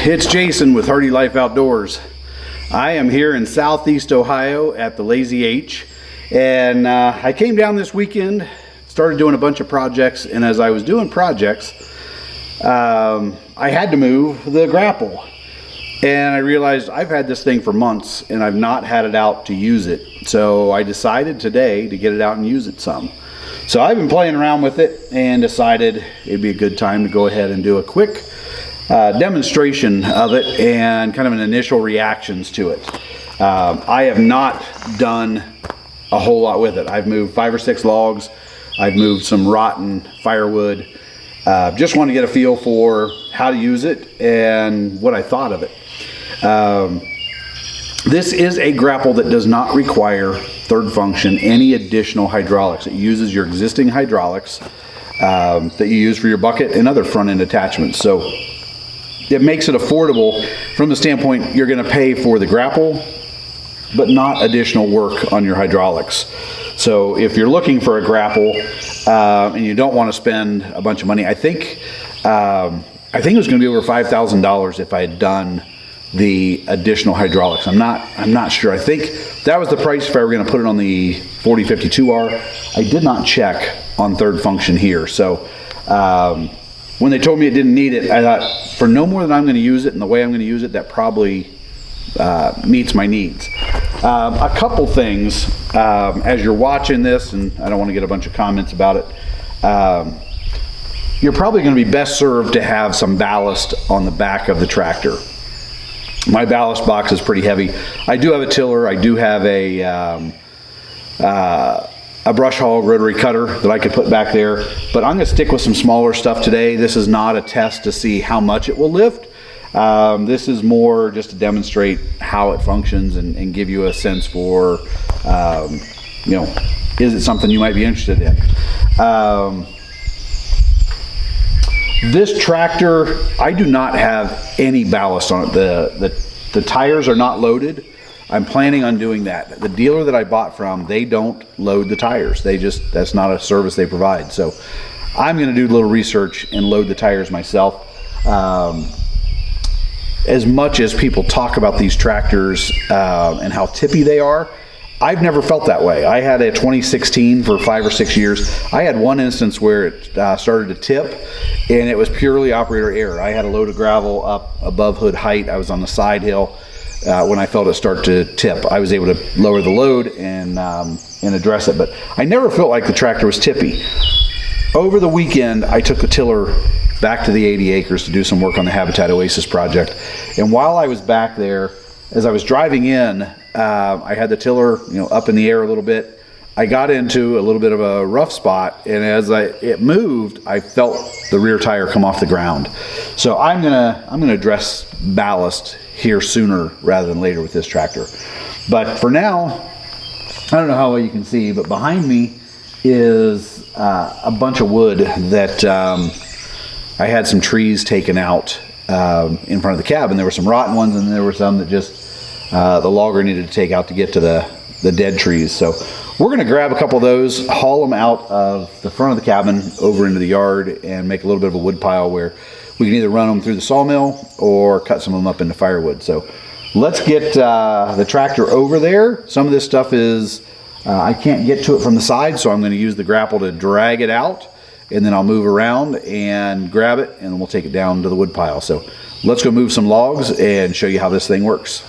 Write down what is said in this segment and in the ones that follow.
It's Jason with Hardy Life Outdoors. I am here in Southeast Ohio at the Lazy H, and I came down this weekend, started doing a bunch of projects, and as I was doing projects, I had to move the grapple. And I realized I've had this thing for months and I've not had it out to use it. So I decided today to get it out and use it some. So I've been playing around with it and decided it'd be a good time to go ahead and do a quick demonstration of it and kind of an initial reactions to it. I have not done a whole lot with it. I've moved 5 or 6 logs. I've moved some rotten firewood. Just want to get a feel for how to use it and what I thought of it. This is a grapple that does not require third function, any additional hydraulics. It uses your existing hydraulics that you use for your bucket and other front end attachments. So it makes it affordable from the standpoint you're going to pay for the grapple, but not additional work on your hydraulics. So if you're looking for a grapple and you don't want to spend a bunch of money, I think it was going to be over $5,000 if I had done the additional hydraulics. I'm not sure. I think that was the price if I were going to put it on the 4052R. I did not check on third function here. So when they told me it didn't need it, I thought for no more than I'm going to use it and the way I'm going to use it, that probably meets my needs. A couple things as you're watching this, and I don't want to get a bunch of comments about it, you're probably going to be best served to have some ballast on the back of the tractor. My ballast box is pretty heavy. I do have a tiller. I do have a brush hog rotary cutter that I could put back there, but I'm going to stick with some smaller stuff today. This is not a test to see how much it will lift. This is more just to demonstrate how it functions and give you a sense for, is it something you might be interested in? This tractor, I do not have any ballast on it. The tires are not loaded. I'm planning on doing that. The dealer that I bought from, they don't load the tires. That's not a service they provide. So I'm going to do a little research and load the tires myself. As much as people talk about these tractors and how tippy they are, I've never felt that way. I had a 2016 for 5 or 6 years. I had one instance where it started to tip, and it was purely operator error. I had a load of gravel up above hood height. I was on the side hill. When I felt it start to tip, I was able to lower the load and address it. But I never felt like the tractor was tippy. Over the weekend, I took the tiller back to the 80 acres to do some work on the Habitat Oasis project. And while I was back there, as I was driving in, I had the tiller, up in the air a little bit. I got into a little bit of a rough spot, and as it moved, I felt the rear tire come off the ground. So I'm gonna address ballast here sooner rather than later with this tractor. But for now, I don't know how well you can see, but behind me is a bunch of wood that I had some trees taken out in front of the cabin. There were some rotten ones, and there were some that just the logger needed to take out to get to the dead trees. So we're going to grab a couple of those, haul them out of the front of the cabin over into the yard, and make a little bit of a wood pile where we can either run them through the sawmill or cut some of them up into firewood. So let's get the tractor over there. Some of this stuff is I can't get to it from the side, so I'm going to use the grapple to drag it out, and then I'll move around and grab it, and we'll take it down to the wood pile. So let's go move some logs and show you how this thing works.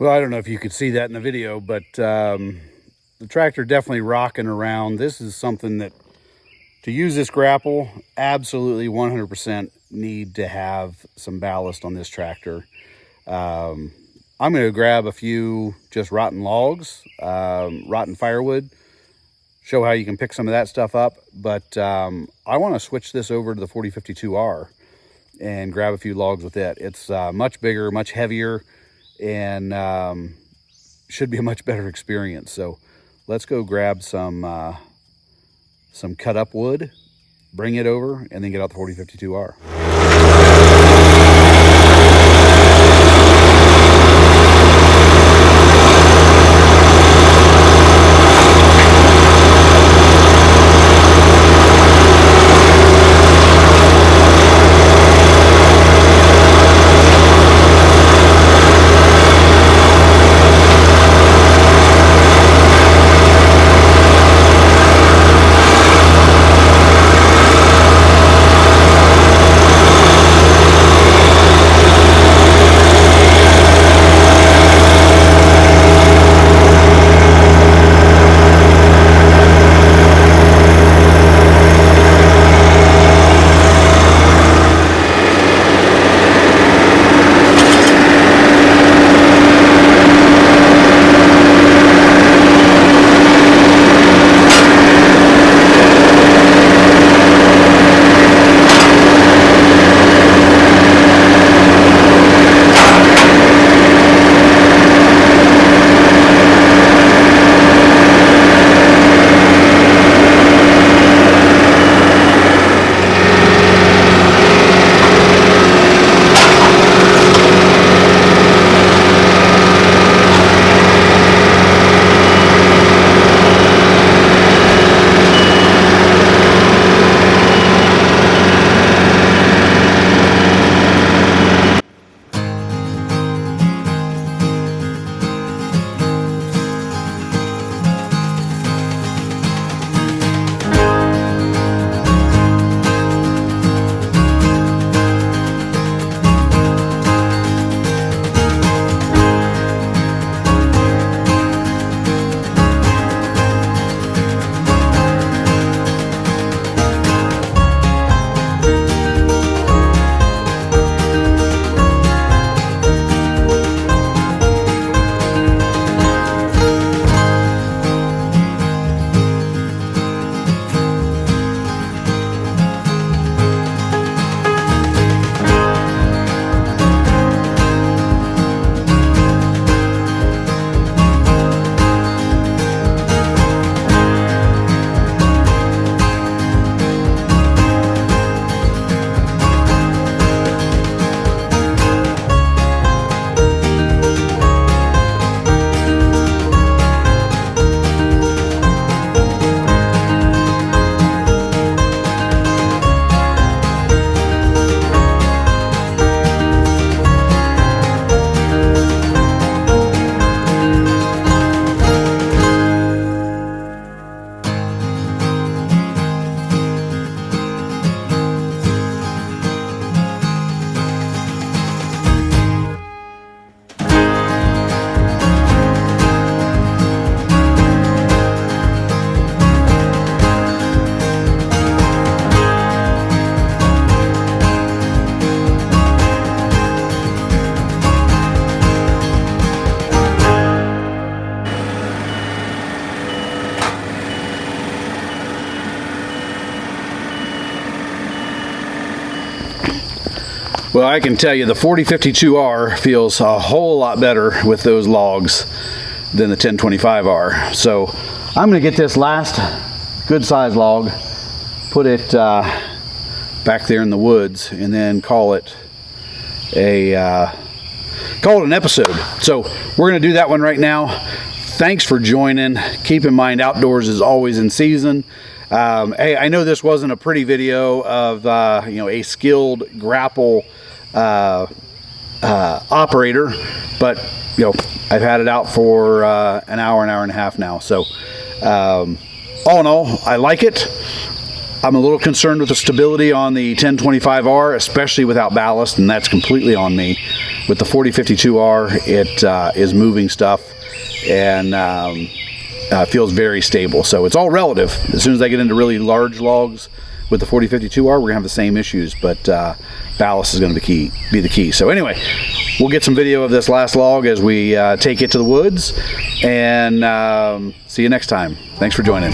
Well, I don't know if you could see that in the video, but the tractor definitely rocking around. This is something that, to use this grapple, absolutely 100% need to have some ballast on this tractor. I'm going to grab a few just rotten logs, rotten firewood, show how you can pick some of that stuff up. But I want to switch this over to the 4052R and grab a few logs with it. It's much bigger, much heavier, and should be a much better experience. So let's go grab some cut up wood, bring it over, and then get out the 4052R. Well, I can tell you the 4052R feels a whole lot better with those logs than the 1025R. So I'm going to get this last good size log, put it back there in the woods, and then call it an episode. So we're going to do that one right now. Thanks for joining. Keep in mind, outdoors is always in season. Hey, I know this wasn't a pretty video of a skilled grapple operator, but I've had it out for an hour and a half now. So all in all, I like it. I'm a little concerned with the stability on the 1025R, especially without ballast, and that's completely on me. With the 4052R, it is moving stuff and feels very stable. So it's all relative. As soon as I get into really large logs with the 4052R, we're gonna have the same issues, but ballast is gonna be the key. So anyway, we'll get some video of this last log as we take it to the woods, and see you next time. Thanks for joining.